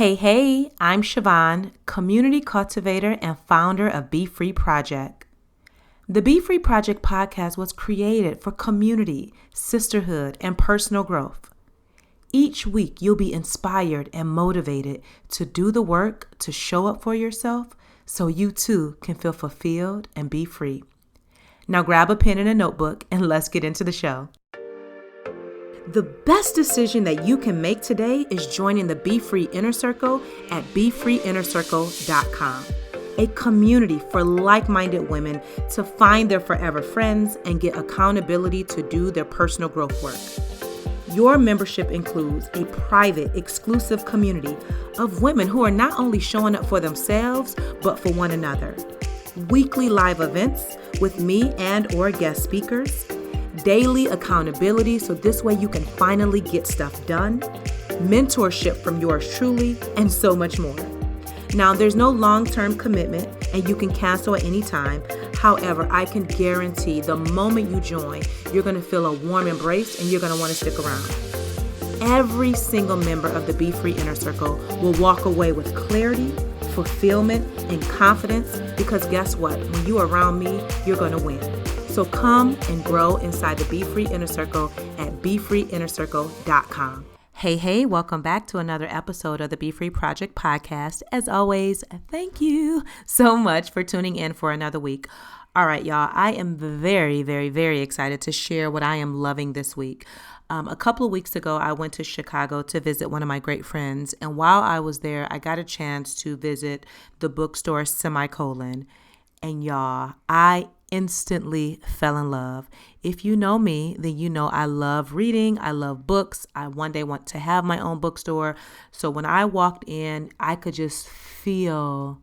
Hey, I'm Siobhan, community cultivator and founder of BEFREE Project. The BEFREE Project podcast was created for community, sisterhood, and personal growth. Each week, you'll be inspired and motivated to do the work to show up for yourself so you too can feel fulfilled and be free. Now grab a pen and a notebook and let's get into the show. The best decision that you can make today is joining the BEFREE Inner Circle at BeFreeInnerCircle.com, a community for like-minded women to find their forever friends and get accountability to do their personal growth work. Your membership includes a private, exclusive community of women who are not only showing up for themselves, but for one another. Weekly live events with me and or guest speakers. Daily accountability, so this way you can finally get stuff done, mentorship from yours truly, and so much more. Now, there's no long-term commitment and you can cancel at any time. However, I can guarantee the moment you join, you're going to feel a warm embrace and you're going to want to stick around. Every single member of the BEFREE Inner Circle will walk away with clarity, fulfillment, and confidence because guess what? When you're around me, you're going to win. So come and grow inside the BEFREE Inner Circle at BeFreeInnerCircle.com. Hey, welcome back to another episode of the BEFREE Project podcast. As always, thank you so much for tuning in for another week. All right, y'all, I am very excited to share what I am loving this week. A couple of weeks ago, I went to Chicago to visit one of my great friends. And while I was there, I got a chance to visit the bookstore Semicolon. And y'all, I instantly fell in love. If you know me, then you know I love reading. I love books. I one day want to have my own bookstore. So when I walked in, I could just feel,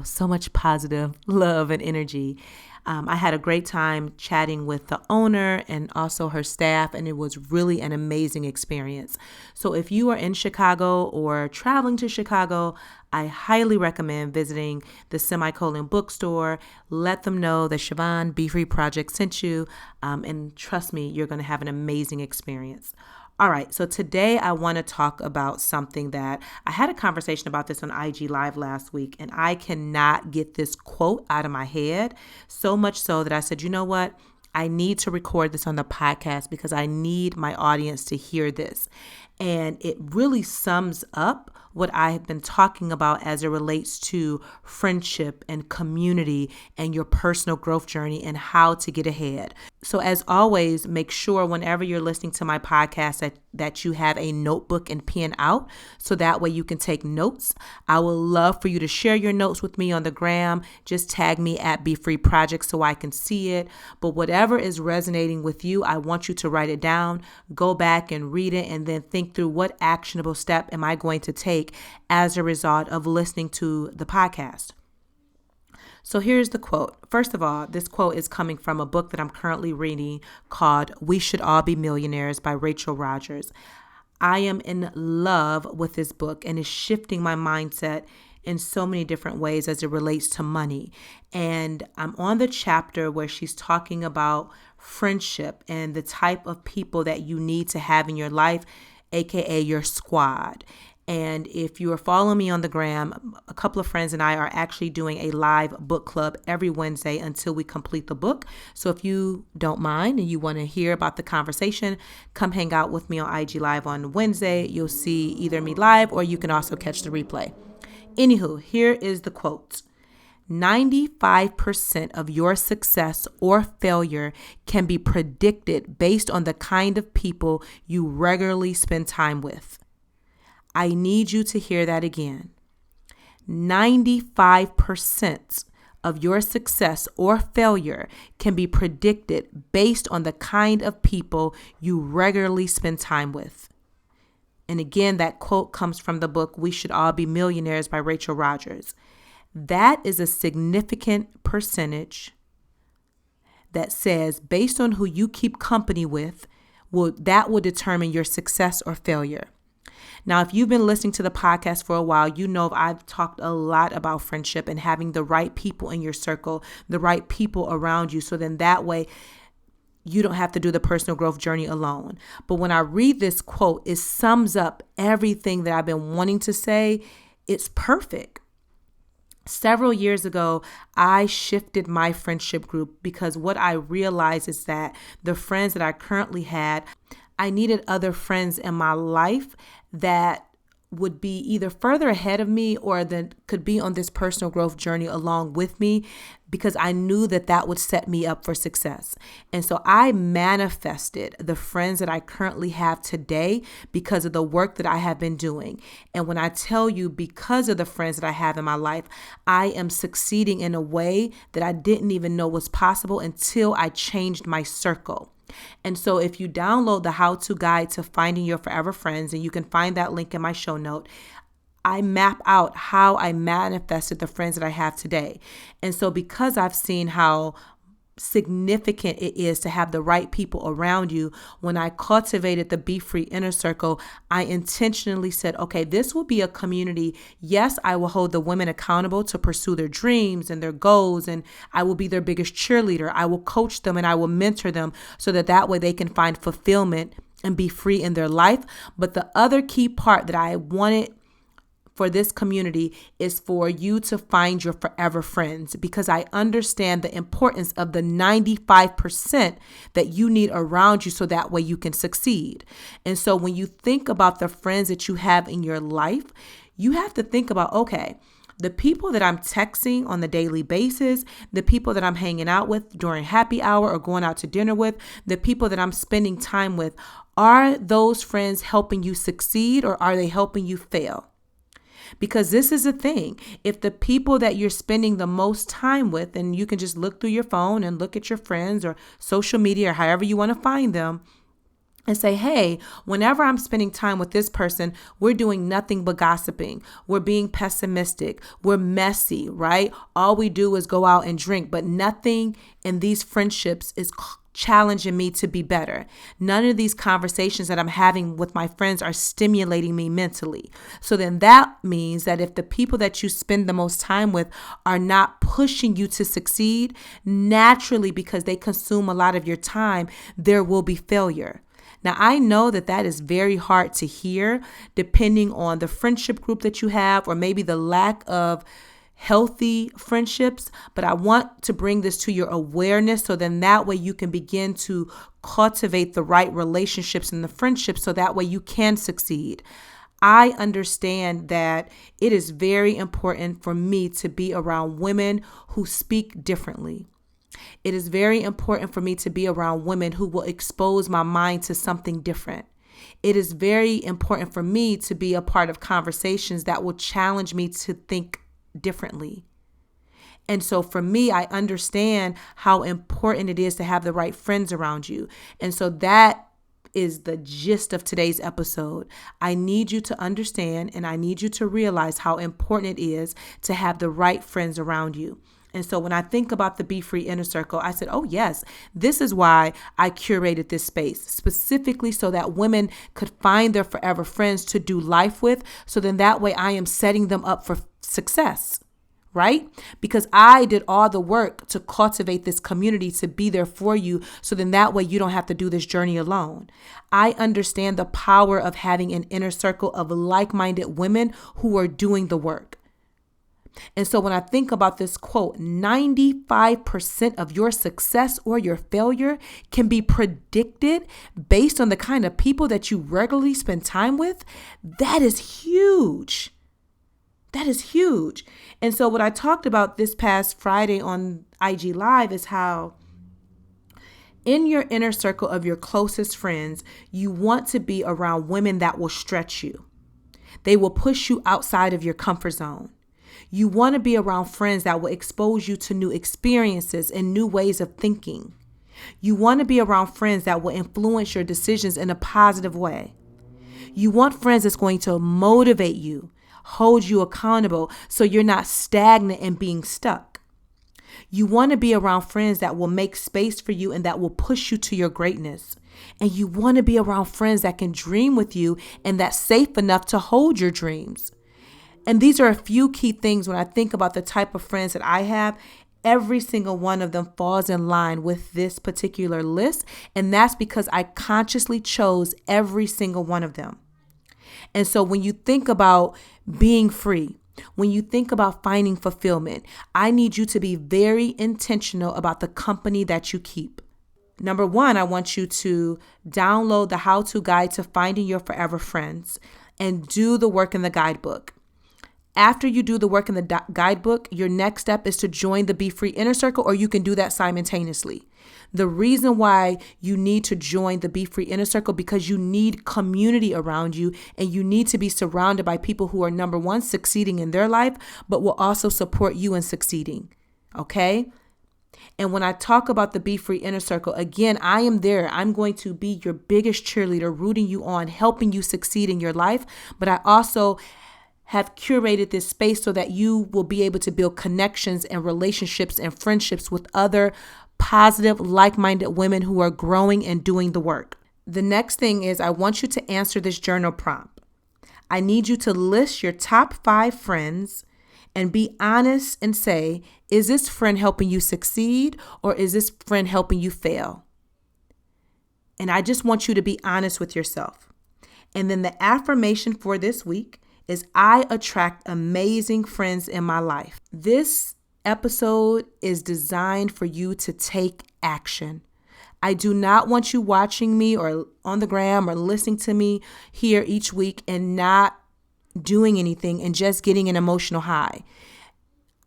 so much positive love and energy. I had a great time chatting with the owner and also her staff, and it was really an amazing experience. So if you are in Chicago or traveling to Chicago, I highly recommend visiting the Semicolon bookstore. Let them know that Siobhan BEFREE Project sent you, and trust me, you're going to have an amazing experience. All right, so today I want to talk about something that I had a conversation about this on IG Live last week, and I cannot get this quote out of my head, so much so that I said, you know what? I need to record this on the podcast because I need my audience to hear this. And it really sums up what I have been talking about as it relates to friendship and community and your personal growth journey and how to get ahead. So as always, make sure whenever you're listening to my podcast that you have a notebook and pen out so that way you can take notes. I would love for you to share your notes with me on the gram. Just tag me at BEFREE Project so I can see it. But whatever is resonating with you, I want you to write it down, go back and read it, and then think through what actionable step am I going to take as a result of listening to the podcast. So here's the quote. First of all, this quote is coming from a book that I'm currently reading called We Should All Be Millionaires by Rodgers. I am in love with this book and it's shifting my mindset in so many different ways as it relates to money. And I'm on the chapter where she's talking about friendship and the type of people that you need to have in your life, aka your squad. And if you are following me on the gram, a couple of friends and I are actually doing a live book club every Wednesday until we complete the book. So if you don't mind and you want to hear about the conversation, come hang out with me on IG Live on Wednesday. You'll see either me live or you can also catch the replay. Anywho, here is the quote. 95% of your success or failure can be predicted based on the kind of people you regularly spend time with. I need you to hear that again. 95% of your success or failure can be predicted based on the kind of people you regularly spend time with. And again, that quote comes from the book We Should All Be Millionaires by Rodgers. That is a significant percentage that says based on who you keep company with, that will determine your success or failure. Now, if you've been listening to the podcast for a while, you know I've talked a lot about friendship and having the right people in your circle, the right people around you. So then that way you don't have to do the personal growth journey alone. But when I read this quote, it sums up everything that I've been wanting to say. It's perfect. Several years ago, I shifted my friendship group because what I realized is that the friends that I currently had, I needed other friends in my life that would be either further ahead of me or that could be on this personal growth journey along with me, because I knew that that would set me up for success. And so I manifested the friends that I currently have today because of the work that I have been doing. And when I tell you, because of the friends that I have in my life, I am succeeding in a way that I didn't even know was possible until I changed my circle. And so if you download the how-to guide to finding your forever friends, and you can find that link in my show note, I map out how I manifested the friends that I have today. And so because I've seen how significant it is to have the right people around you, when I cultivated the BEFREE inner circle, I intentionally said, okay, this will be a community. Yes, I will hold the women accountable to pursue their dreams and their goals, and I will be their biggest cheerleader. I will coach them and I will mentor them so that way they can find fulfillment and be free in their life. But the other key part that I wanted for this community is for you to find your forever friends, because I understand the importance of the 95% that you need around you so that way you can succeed. And so when you think about the friends that you have in your life, you have to think about, okay, the people that I'm texting on the daily basis, the people that I'm hanging out with during happy hour or going out to dinner with, the people that I'm spending time with, are those friends helping you succeed or are they helping you fail? Because this is the thing. If the people that you're spending the most time with, and you can just look through your phone and look at your friends or social media or however you want to find them, and say, hey, whenever I'm spending time with this person, we're doing nothing but gossiping. We're being pessimistic. We're messy, right? All we do is go out and drink, but nothing in these friendships is challenging me to be better. None of these conversations that I'm having with my friends are stimulating me mentally. So then that means that if the people that you spend the most time with are not pushing you to succeed, naturally, because they consume a lot of your time, there will be failure. Now, I know that that is very hard to hear depending on the friendship group that you have or maybe the lack of healthy friendships, but I want to bring this to your awareness so then that way you can begin to cultivate the right relationships and the friendships so that way you can succeed. I understand that it is very important for me to be around women who speak differently. It is very important for me to be around women who will expose my mind to something different. It is very important for me to be a part of conversations that will challenge me to think differently. And so for me, I understand how important it is to have the right friends around you. And so that is the gist of today's episode. I need you to understand and I need you to realize how important it is to have the right friends around you. And so when I think about the BEFREE Inner Circle, I said, oh, yes, this is why I curated this space specifically so that women could find their forever friends to do life with. So then that way I am setting them up for success, right? Because I did all the work to cultivate this community to be there for you. So then that way you don't have to do this journey alone. I understand the power of having an inner circle of like-minded women who are doing the work. And so when I think about this quote, 95% of your success or your failure can be predicted based on the kind of people that you regularly spend time with. That is huge. That is huge. And so what I talked about this past Friday on IG Live is how in your inner circle of your closest friends, you want to be around women that will stretch you. They will push you outside of your comfort zone. You want to be around friends that will expose you to new experiences and new ways of thinking. You want to be around friends that will influence your decisions in a positive way. You want friends that's going to motivate you, hold you accountable so you're not stagnant and being stuck. You want to be around friends that will make space for you and that will push you to your greatness. And you want to be around friends that can dream with you and that's safe enough to hold your dreams. And these are a few key things when I think about the type of friends that I have. every single one of them falls in line with this particular list. And that's because I consciously chose every single one of them. And so when you think about being free, when you think about finding fulfillment, I need you to be very intentional about the company that you keep. Number one, I want you to download the how-to guide to finding your forever friends and do the work in the guidebook. After you do the work in the guidebook, your next step is to join the BEFREE Inner Circle, or you can do that simultaneously. The reason why you need to join the BEFREE Inner Circle, because you need community around you, and you need to be surrounded by people who are, number one, succeeding in their life, but will also support you in succeeding. Okay? And when I talk about the BEFREE Inner Circle, again, I am there. I'm going to be your biggest cheerleader, rooting you on, helping you succeed in your life. But I also have curated this space so that you will be able to build connections and relationships and friendships with other positive, like-minded women who are growing and doing the work. The next thing is I want you to answer this journal prompt. I need you to list your top 5 friends and be honest and say, is this friend helping you succeed, or is this friend helping you fail? And I just want you to be honest with yourself. And then the affirmation for this week is I attract amazing friends in my life. This episode is designed for you to take action. I do not want you watching me or on the gram or listening to me here each week and not doing anything and just getting an emotional high.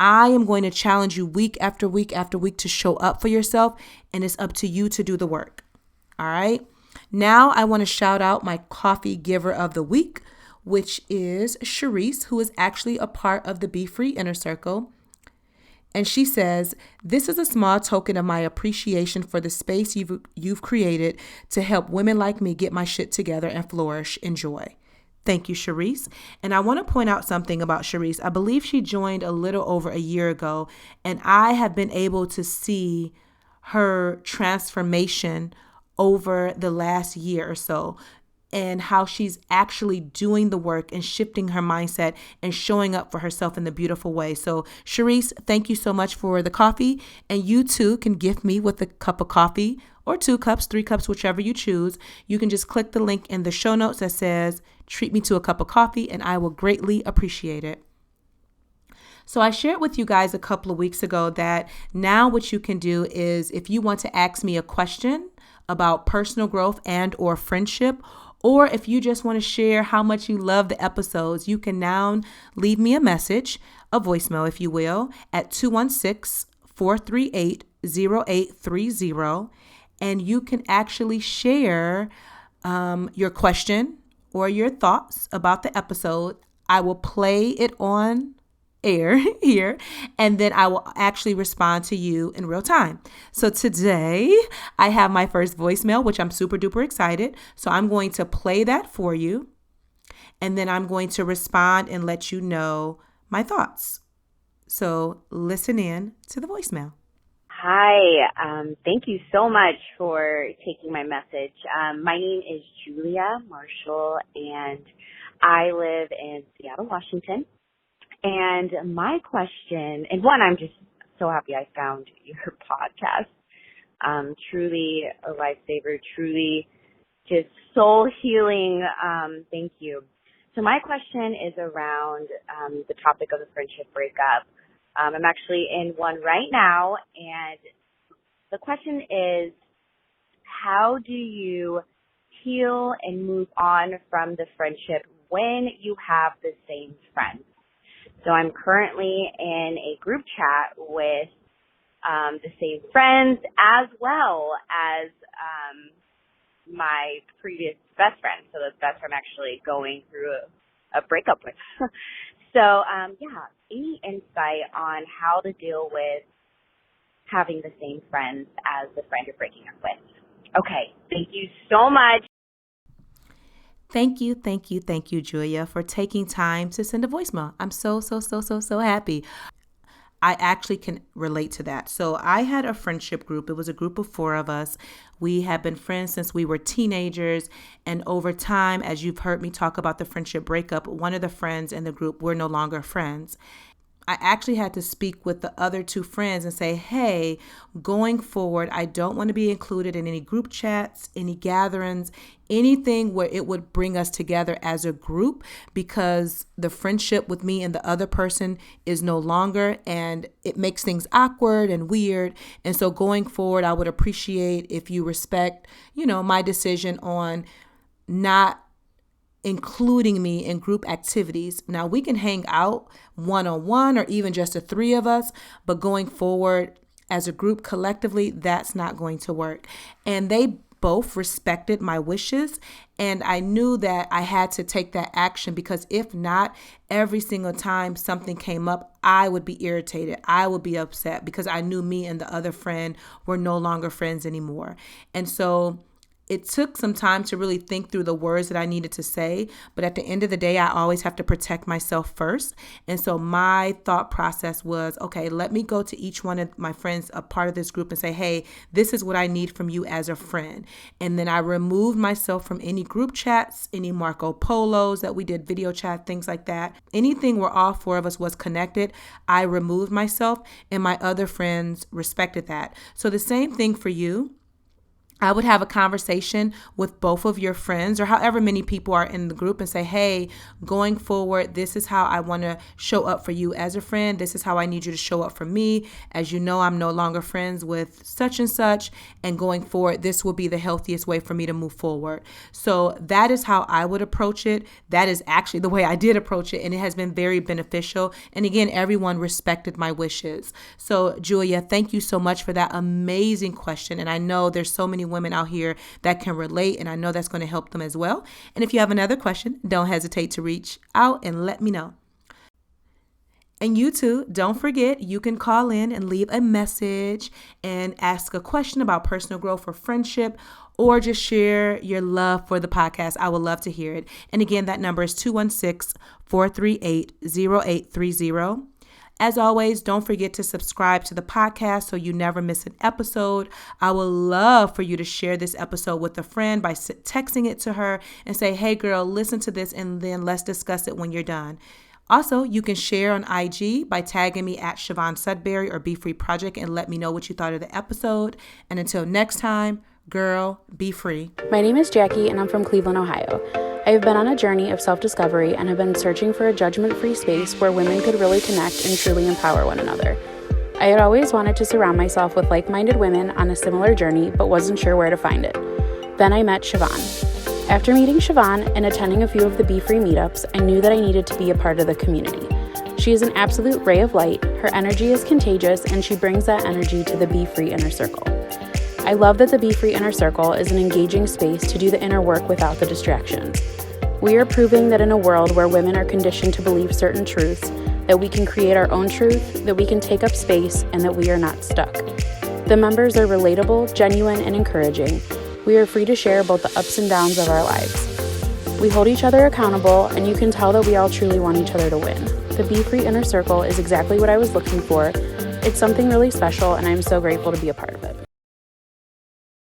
I am going to challenge you week after week after week to show up for yourself, and it's up to you to do the work. All right. Now I want to shout out my coffee giver of the week, which is Sharice, who is actually a part of the BEFREE Inner Circle. And she says, this is a small token of my appreciation for the space you've created to help women like me get my shit together and flourish in joy. Thank you, Sharice. And I want to point out something about Sharice. I believe she joined a little over a year ago, and I have been able to see her transformation over the last year or so, and how she's actually doing the work and shifting her mindset and showing up for herself in the beautiful way. So, Sharice, thank you so much for the coffee. And you too can gift me with a cup of coffee or 2 cups, 3 cups, whichever you choose. You can just click the link in the show notes that says, treat me to a cup of coffee, and I will greatly appreciate it. So I shared with you guys a couple of weeks ago that now what you can do is, if you want to ask me a question about personal growth and or friendship, or if you just want to share how much you love the episodes, you can now leave me a message, a voicemail, if you will, at 216-438-0830. And you can actually share your question or your thoughts about the episode. I will play it on air here, and then I will actually respond to you in real time. So today I have my first voicemail, which I'm super duper excited. So I'm going to play that for you, and then I'm going to respond and let you know my thoughts. So listen in to the voicemail. Hi, thank you so much for taking my message. My name is Julia Marshall, and I live in Seattle, Washington. And my question, and one, I'm just so happy I found your podcast. Truly a lifesaver, truly just soul healing. Thank you. So my question is around the topic of the friendship breakup. I'm actually in one right now, and the question is, how do you heal and move on from the friendship when you have the same friends? So I'm currently in a group chat with the same friends, as well as my previous best friend. So the best friend I'm actually going through a breakup with. So, any insight on how to deal with having the same friends as the friend you're breaking up with? Okay, thank you so much. Thank you, Julia, for taking time to send a voicemail. I'm so happy. I actually can relate to that. So I had a friendship group. It was a group of 4 of us. We have been friends since we were teenagers. And over time, as you've heard me talk about the friendship breakup, one of the friends in the group, we're no longer friends. I actually had to speak with the other two friends and say, hey, going forward, I don't want to be included in any group chats, any gatherings, anything where it would bring us together as a group, because the friendship with me and the other person is no longer, and it makes things awkward and weird. And so going forward, I would appreciate if you respect, my decision on not including me in group activities. Now, we can hang out one-on-one or even just the three of us, but going forward as a group collectively, that's not going to work. And they both respected my wishes, and I knew that I had to take that action, because if not, every single time something came up, I would be irritated. I would be upset, because I knew me and the other friend were no longer friends anymore. And so it took some time to really think through the words that I needed to say, but at the end of the day, I always have to protect myself first. And so my thought process was, okay, let me go to each one of my friends, a part of this group, and say, hey, this is what I need from you as a friend. And then I removed myself from any group chats, any Marco Polos that we did, video chat, things like that. Anything where all four of us was connected, I removed myself, and my other friends respected that. So the same thing for you. I would have a conversation with both of your friends, or however many people are in the group, and say, hey, going forward, this is how I want to show up for you as a friend. This is how I need you to show up for me. As you know, I'm no longer friends with such and such, and going forward, this will be the healthiest way for me to move forward. So that is how I would approach it. That is actually the way I did approach it, and it has been very beneficial. And again, everyone respected my wishes. So Julia, thank you so much for that amazing question. And I know there's so many women out here that can relate, and I know that's going to help them as well. And if you have another question, don't hesitate to reach out and let me know. And you too, don't forget, you can call in and leave a message and ask a question about personal growth or friendship, or just share your love for the podcast. I would love to hear it. And again, that number is 216-438-0830. As always, don't forget to subscribe to the podcast so you never miss an episode. I would love for you to share this episode with a friend by texting it to her and say, hey girl, listen to this, and then let's discuss it when you're done. Also, you can share on IG by tagging me at Siobhan Sudbury or BEFREE Project and let me know what you thought of the episode. And until next time, girl, be free. My name is Jackie, and I'm from Cleveland, Ohio. I have been on a journey of self-discovery and have been searching for a judgment-free space where women could really connect and truly empower one another. I had always wanted to surround myself with like-minded women on a similar journey, but wasn't sure where to find it. Then I met Siobhan. After meeting Siobhan and attending a few of the BEFREE meetups, I knew that I needed to be a part of the community. She is an absolute ray of light, her energy is contagious, and she brings that energy to the BEFREE Inner Circle. I love that the BEFREE Inner Circle is an engaging space to do the inner work without the distractions. We are proving that in a world where women are conditioned to believe certain truths, that we can create our own truth, that we can take up space, and that we are not stuck. The members are relatable, genuine, and encouraging. We are free to share both the ups and downs of our lives. We hold each other accountable, and you can tell that we all truly want each other to win. The BEFREE Inner Circle is exactly what I was looking for. It's something really special, and I'm so grateful to be a part of it.